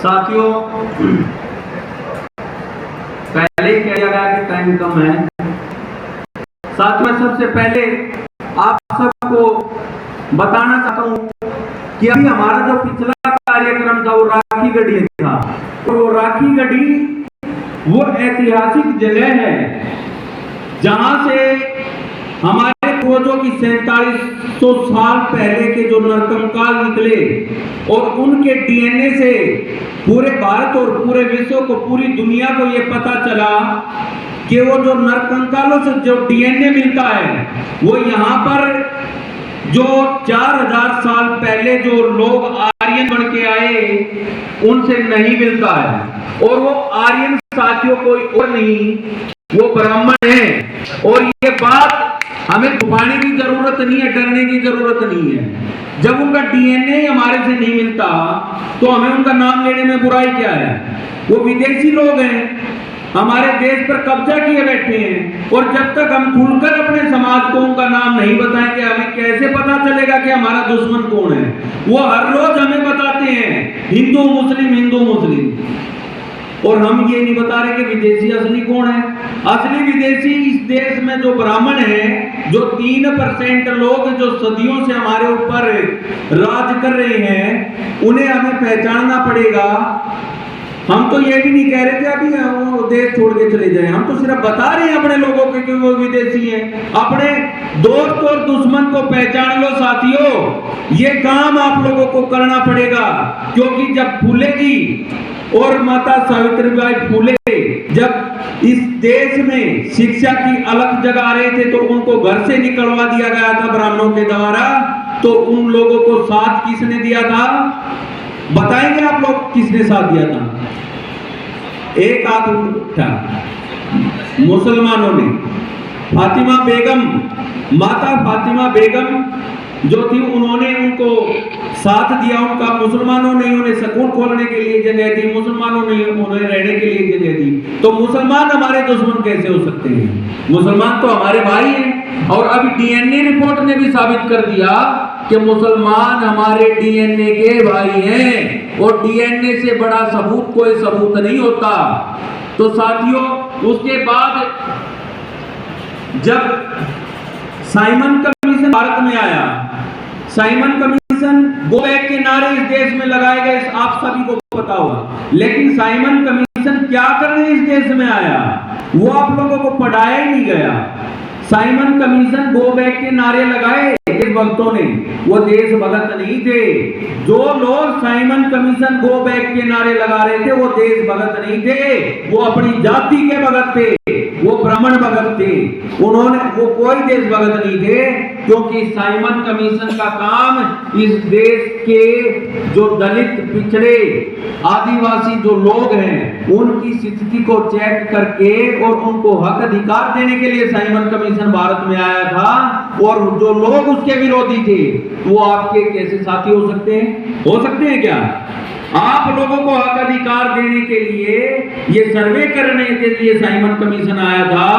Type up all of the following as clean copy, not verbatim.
साथियों, पहले ही कहा गया कि टाइम कम है। साथियों, सबसे पहले आप सबको बताना चाहता हूं कि अभी हमारा जो पिछला कार्यक्रम था वो राखी गढ़ी था, और वो राखी गढ़ी वो ऐतिहासिक जगह है जहां से हमारे पूर्वजों की 4700 साल पहले के जो नरकंकाल निकले और उनके डीएनए से पूरे भारत और पूरे विश्व को, पूरी दुनिया को ये पता चला कि वो जो नरकंकालों से जो डीएनए मिलता है वो यहाँ पर जो 4000 साल पहले जो लोग आर्यन बन के आए उनसे नहीं मिलता है। और वो आर्यन साथियों कोई और नहीं, वो ब्राह्मण है। और ये बात हमें छुपाने की जरूरत नहीं है, डरने की जरूरत नहीं है। जब उनका डीएनए हमारे से नहीं मिलता तो हमें उनका नाम लेने में बुराई क्या है? वो विदेशी लोग हैं, हमारे देश पर कब्जा किए बैठे हैं, और जब तक हम खुलकर अपने समाज को उनका नाम नहीं बताएंगे हमें कैसे पता चलेगा कि हमारा दुश्मन कौन है? वो हर रोज हमें बताते हैं हिंदू मुस्लिम, हिंदू मुस्लिम, और हम ये नहीं बता रहे कि विदेशी असली कौन है। असली विदेशी इस देश में जो ब्राह्मण है, जो 3% लोग जो सदियों से हमारे ऊपर राज कर रहे हैं, उन्हें हमें पहचानना पड़ेगा। हम तो ये भी नहीं कह रहे थे अभी वो देश छोड़ के चले जाएं, हम तो सिर्फ बता रहे हैं अपने लोगों के कि वो विदेशी हैं। अपने दोस्त और दुश्मन को पहचान लो साथियों, ये काम आप लोगों को करना पड़ेगा। क्योंकि जब फूले जी और माता सावित्रीबाई फूले जब इस देश में शिक्षा की अलग जगह रहे थे तो उनको घर से निकलवा दिया गया था ब्राह्मणों के द्वारा, तो उन लोगों को साथ किसने दिया था? बताएंगे आप लोग किसने साथ दिया था? एक हाथ उठा, मुसलमानों ने। फातिमा बेगम, माता फातिमा बेगम जो थी, उन्होंने उनको साथ दिया उनका। मुसलमानों ने उन्हें स्कूल खोलने के लिए जगह दी, मुसलमानों ने उन्हें रहने के लिए जगह दी। तो मुसलमान हमारे दुश्मन कैसे हो सकते हैं? मुसलमान तो हमारे भाई हैं। और अभी डीएनए रिपोर्ट ने भी साबित कर दिया कि मुसलमान हमारे डीएनए के भाई हैं, और डीएनए से बड़ा सबूत कोई सबूत नहीं होता। तो साथियों, उसके बाद जब साइमन कमीशन भारत में आया, साइमन कमीशन गो बैक के नारे इस देश में लगाए गए, आप सभी को पता होगा। लेकिन साइमन कमीशन क्या करने इस देश में आया वो आप लोगों को पढ़ाया ही नहीं गया। साइमन कमीशन गो बैक के नारे लगाए इस वक्तों ने, वो देशभक्त नहीं थे। जो लोग साइमन कमीशन गो बैक के नारे लगा रहे थे वो देशभक्त नहीं थे, वो अपनी जाति के भगत थे, वो ब्राह्मण भगत थे। उन्होंने, वो कोई देशभक्त नहीं थे, क्योंकि साइमन कमीशन का काम इस देश के जो दलित, पिछड़े, आदिवासी जो लोग हैं उनकी स्थिति को चेक करके और उनको हक अधिकार देने के लिए साइमन कमीशन भारत में आया था। और जो लोग उसके विरोधी थे वो आपके कैसे साथी हो सकते हैं? हो सकते हैं क्या? आप लोगों को हक अधिकार देने के लिए, ये सर्वे करने के लिए साइमन कमीशन आया था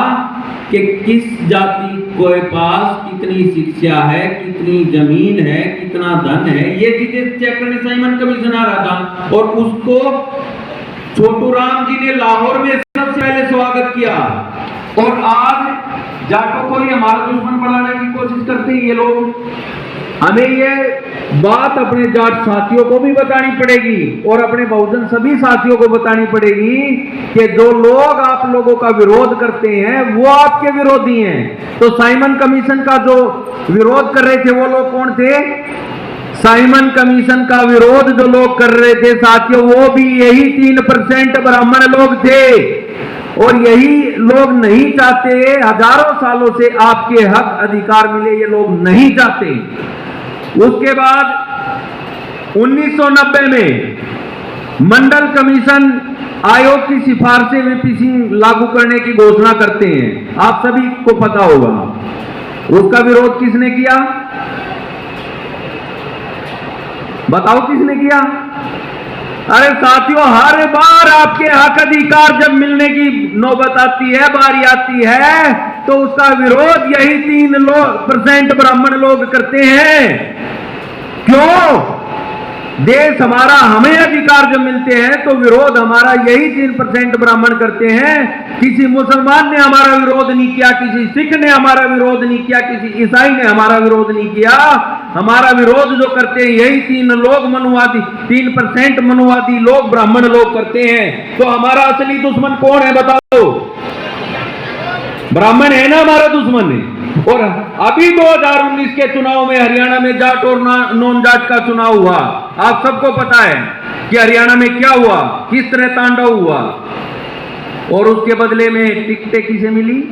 कि किस जाति के पास कितनी शिक्षा है, कितनी जमीन है, कितना धन है, ये चीजें चेक करने साइमन कमीशन आ रहा था। और उसको छोटू राम जी ने लाहौर में सबसे पहले स्वागत किया। और आज जाटों को ही हमारा दुश्मन बनाने की कोशिश करते हैं ये लोग। हमें ये बात अपने जाट साथियों को भी बतानी पड़ेगी और अपने बहुजन सभी साथियों को बतानी पड़ेगी कि जो लोग आप लोगों का विरोध करते हैं वो आपके विरोधी हैं। तो साइमन कमीशन का जो विरोध कर रहे थे वो लोग कौन थे? साइमन कमीशन का विरोध जो लोग कर रहे थे साथियों, वो भी यही 3% ब्राह्मण लोग थे। और यही लोग नहीं चाहते, हजारों सालों से आपके हक अधिकार मिले, ये लोग नहीं चाहते। उसके बाद 1990 में मंडल कमीशन आयोग की सिफारिशें वीपी सिंह लागू करने की घोषणा करते हैं, आप सभी को पता होगा। उसका विरोध किसने किया? बताओ किसने किया? अरे साथियों, हर बार आपके हक अधिकार जब मिलने की नौबत आती है, बारी आती है, तो उसका विरोध यही 3% ब्राह्मण लोग करते हैं। क्यों? देश हमारा, हमें अधिकार जब मिलते हैं तो विरोध हमारा यही 3% ब्राह्मण करते हैं। किसी मुसलमान ने हमारा विरोध नहीं किया, किसी सिख ने हमारा विरोध नहीं किया, किसी ईसाई ने हमारा विरोध नहीं किया। हमारा विरोध जो करते हैं यही 3% मनुवादी लोग, ब्राह्मण लोग करते हैं। तो हमारा असली दुश्मन कौन है बताओ? ब्राह्मण है ना हमारा दुश्मन है। और अभी 2019 के चुनाव में हरियाणा में जाट और नॉन जाट का चुनाव हुआ। आप सबको पता है कि हरियाणा में क्या हुआ, किस तरह तांडव हुआ। और उसके बदले में टिकटें किसे मिली?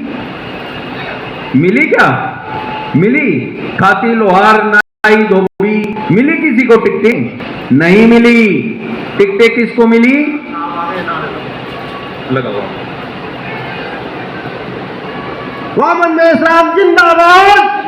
मिली क्या? मिली? खाती लोहार नाई धोबी मिली किसी को टिकटें? नहीं मिली। टिकटें किसको मिली? लगाओ वामन में जिंदाबाद।